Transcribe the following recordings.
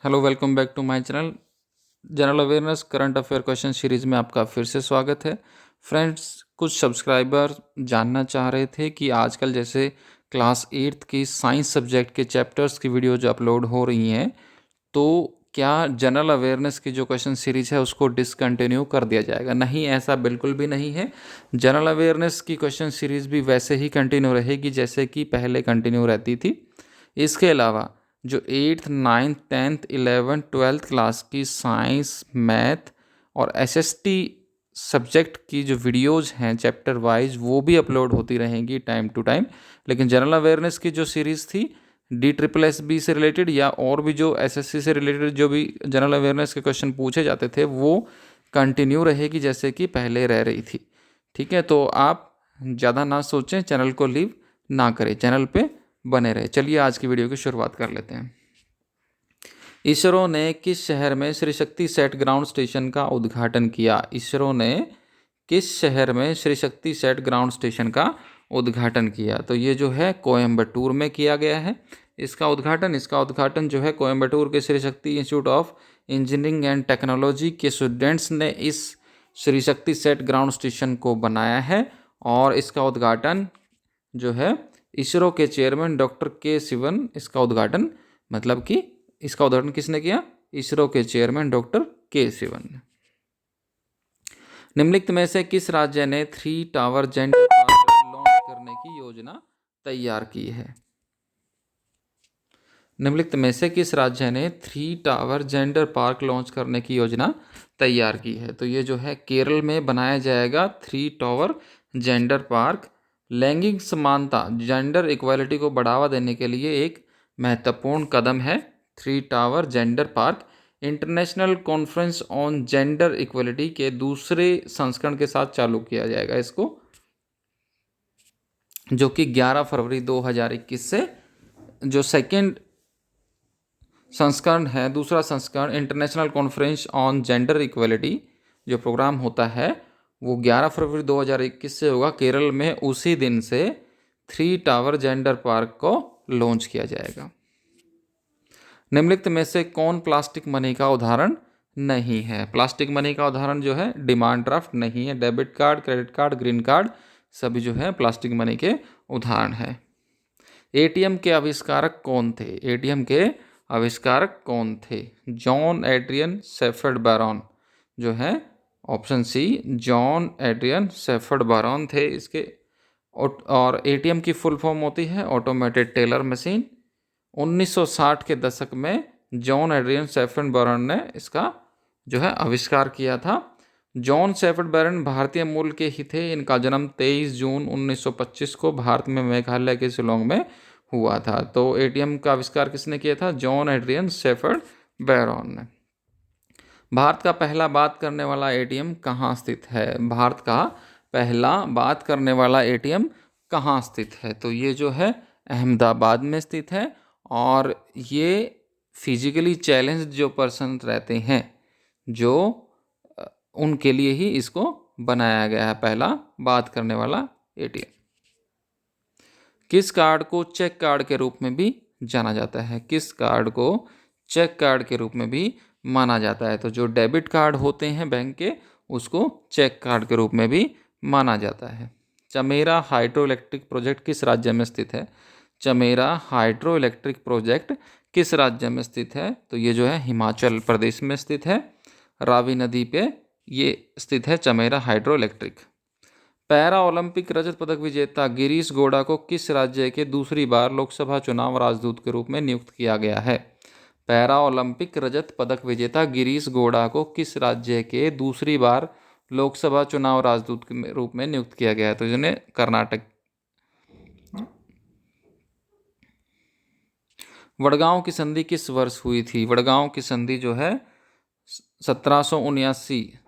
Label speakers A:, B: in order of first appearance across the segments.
A: Hello, welcome back to my channel. General awareness current affair question series में आपका फिर से स्वागत है। फ्रेंड्स, कुछ सब्सक्राइबर जानना चाह रहे थे कि आजकल जैसे क्लास 8th की साइंस सब्जेक्ट के चैप्टर्स की वीडियो जो अपलोड हो रही हैं, तो क्या जनरल अवेयरनेस की जो क्वेश्चन सीरीज़ है उसको डिसकंटिन्यू कर दिया जाएगा? नहीं, ऐसा बिल्कुल भी नहीं है। जनरल अवेयरनेस की क्वेश्चन सीरीज़ भी वैसे ही कंटिन्यू रहेगी जैसे कि पहले कंटिन्यू रहती थी। इसके अलावा जो 8th 9th 10th 11th 12th class की साइंस, मैथ और एसएसटी सब्जेक्ट की जो वीडियोज़ हैं चैप्टर वाइज, वो भी अपलोड होती रहेंगी टाइम टू टाइम। लेकिन जनरल अवेयरनेस की जो सीरीज़ थी DSSB से रिलेटेड या और भी जो एसएससी से रिलेटेड जो भी जनरल अवेयरनेस के क्वेश्चन पूछे जाते थे, वो कंटिन्यू रहेगी जैसे कि पहले रह रही थी। ठीक है, तो आप ज़्यादा ना सोचें, चैनल को लीव ना करें, चैनल पे बने रहे। चलिए आज की वीडियो की शुरुआत कर लेते हैं। इसरो ने किस शहर में Shri Shakti set ground station का उद्घाटन किया? इसरो ने किस शहर में Shri Shakti set ground station का उद्घाटन किया? तो ये जो है कोयम्बटूर में किया गया है इसका उद्घाटन जो है कोयम्बटूर के Shri Shakti institute of engineering and technology के स्टूडेंट्स ने इस Shri Shakti set ground station को बनाया है। और इसका उद्घाटन जो है इसरो के चेयरमैन डॉक्टर के सिवन इसका उद्घाटन किसने किया? इसरो के चेयरमैन डॉक्टर के सिवन ने। निम्नलिखित में से किस राज्य ने 3 टावर जेंडर पार्क लॉन्च करने की योजना तैयार की है? निम्नलिखित में से किस राज्य ने 3 टावर जेंडर पार्क लॉन्च करने की योजना तैयार की है? तो ये जो है केरल में बनाया जाएगा 3 टावर जेंडर पार्क। लैंगिक समानता, जेंडर इक्वालिटी को बढ़ावा देने के लिए एक महत्वपूर्ण कदम है 3 tower gender park. International conference on gender equality के दूसरे संस्करण के साथ चालू किया जाएगा इसको, जो कि 11 फरवरी 2021 से जो सेकेंड संस्करण है, दूसरा संस्करण international conference on gender equality जो प्रोग्राम होता है वो 11 फरवरी 2021 से होगा केरल में। उसी दिन से 3 टावर जेंडर पार्क को लॉन्च किया जाएगा। निम्नलिखित में से कौन प्लास्टिक मनी का उदाहरण नहीं है? प्लास्टिक मनी का उदाहरण जो है डिमांड ड्राफ्ट नहीं है। Debit card, credit card, green card सभी जो है प्लास्टिक मनी के उदाहरण है। एटीएम के आविष्कारक कौन थे? एटीएम के आविष्कारक कौन थे? जॉन एड्रियन सेफर्ड बैरॉन जो है option C, John Adrian Shepherd Barron थे इसके। और एटीएम की फुल फॉर्म होती है ऑटोमेटेड टेलर मशीन। 1960 के दशक में जॉन एड्रियन सेफर्ड बैरॉन ने इसका जो है आविष्कार किया था। जॉन सेफर्ड बैरन भारतीय मूल के ही थे। इनका जन्म 23 जून 1925 को भारत में मेघालय के शिलोंग में हुआ था। तो एटीएम का आविष्कार किसने किया था? जॉन एड्रियन सेफर्ड बैरॉन ने। भारत का पहला बात करने वाला एटीएम कहाँ स्थित है? भारत का पहला बात करने वाला एटीएम कहाँ स्थित है? तो ये जो है अहमदाबाद में स्थित है। और ये फिजिकली चैलेंज जो पर्सन रहते हैं, जो उनके लिए ही इसको बनाया गया है पहला बात करने वाला एटीएम। किस कार्ड को चेक कार्ड के रूप में भी जाना जाता है? किस कार्ड को चेक कार्ड के रूप में भी माना जाता है? तो जो डेबिट कार्ड होते हैं बैंक के, उसको चेक कार्ड के रूप में भी माना जाता है। चमेरा हाइड्रो इलेक्ट्रिक प्रोजेक्ट किस राज्य में स्थित है? चमेरा हाइड्रो इलेक्ट्रिक प्रोजेक्ट किस राज्य में स्थित है? तो ये जो है हिमाचल प्रदेश में स्थित है। रावी नदी पे ये स्थित है Chamera hydroelectric. Para Olympic रजत पदक विजेता गिरीश गौड़ा को किस राज्य के दूसरी बार लोकसभा चुनाव राजदूत के रूप में नियुक्त किया गया है? पैरा ओलंपिक रजत पदक विजेता गिरीश गौड़ा को किस राज्य के दूसरी बार लोकसभा चुनाव राजदूत के रूप में नियुक्त किया गया है? तो जिन्हें कर्नाटक। वडगांव की संधि किस वर्ष हुई थी? वडगांव की संधि जो है 1779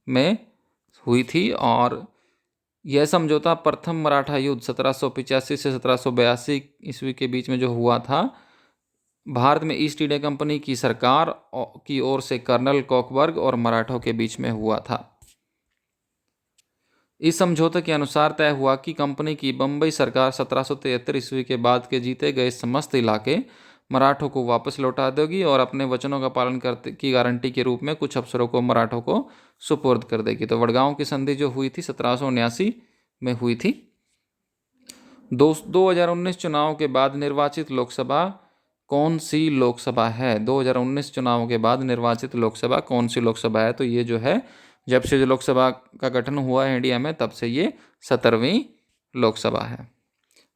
A: में हुई थी। और यह समझौता प्रथम मराठा युद्ध 1785 से 1782 ईस्वी के बीच में जो हुआ था, भारत में ईस्ट इंडिया कंपनी की सरकार की ओर से कर्नल कॉकबर्ग और मराठों के बीच में हुआ था। इस समझौते के अनुसार तय हुआ कि कंपनी की बम्बई सरकार 1773 ईस्वी के बाद के जीते गए समस्त इलाके मराठों को वापस लौटा देगी और अपने वचनों का पालन करते की गारंटी के रूप में कुछ अफसरों को मराठों को सुपुर्द कर देगी। तो वडगांव की संधि जो हुई थी 1779 में हुई थी। 2019 चुनाव के बाद निर्वाचित लोकसभा कौन सी लोकसभा है? 2019 चुनाव के बाद निर्वाचित लोकसभा कौन सी लोकसभा है? तो ये जो है, जब से जो लोकसभा का गठन हुआ है इंडिया में, तब से ये 17वीं लोकसभा है।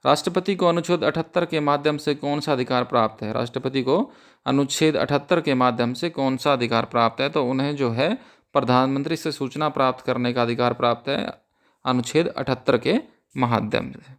A: राष्ट्रपति को अनुच्छेद 78 के माध्यम से कौन सा अधिकार प्राप्त है? राष्ट्रपति को अनुच्छेद 78 के माध्यम से कौन सा अधिकार प्राप्त है? तो उन्हें जो है प्रधानमंत्री से सूचना प्राप्त करने का अधिकार प्राप्त है अनुच्छेद 78 के माध्यम से।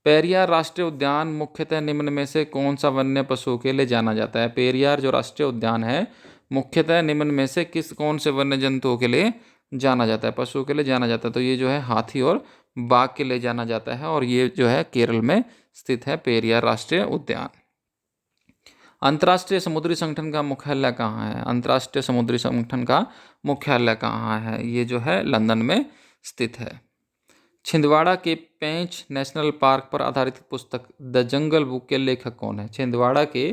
A: पेरियार राष्ट्रीय उद्यान मुख्यतः निम्न में से कौन सा वन्य पशुओं के लिए जाना जाता है? पेरियार जो राष्ट्रीय उद्यान है मुख्यतः निम्न में से कौन से वन्य जंतुओं के लिए जाना जाता है, पशुओं के लिए जाना जाता है? तो ये जो है हाथी और बाघ के लिए जाना जाता है, और ये जो है केरल में स्थित है पेरियार राष्ट्रीय उद्यान। अंतर्राष्ट्रीय समुद्री संगठन का मुख्यालय कहाँ है? अंतर्राष्ट्रीय समुद्री संगठन का मुख्यालय कहाँ है? ये जो है लंदन में स्थित है। छिंदवाड़ा के पेंच नेशनल पार्क पर आधारित पुस्तक द जंगल बुक के लेखक कौन है? छिंदवाड़ा के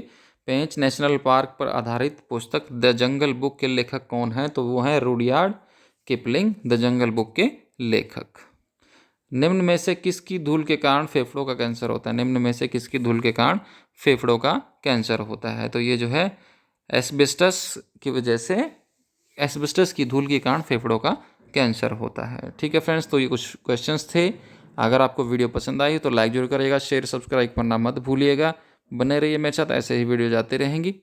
A: पेंच नेशनल पार्क पर आधारित पुस्तक द जंगल बुक के लेखक कौन है? तो वो हैं Rudyard Kipling, the jungle book के लेखक। निम्न में से किसकी धूल के कारण फेफड़ों का कैंसर होता है? निम्न में से किसकी धूल के कारण फेफड़ों का कैंसर होता है? तो ये जो है एस्बेस्टस की वजह से, एस्बेस्टस की धूल के कारण फेफड़ों का कैंसर होता है। ठीक है फ्रेंड्स, तो ये कुछ क्वेश्चंस थे। अगर आपको वीडियो पसंद आई तो लाइक जरूर करिएगा, शेयर सब्सक्राइब करना मत भूलिएगा। बने रहिए मेरे साथ, ऐसे ही वीडियो जाते रहेंगी।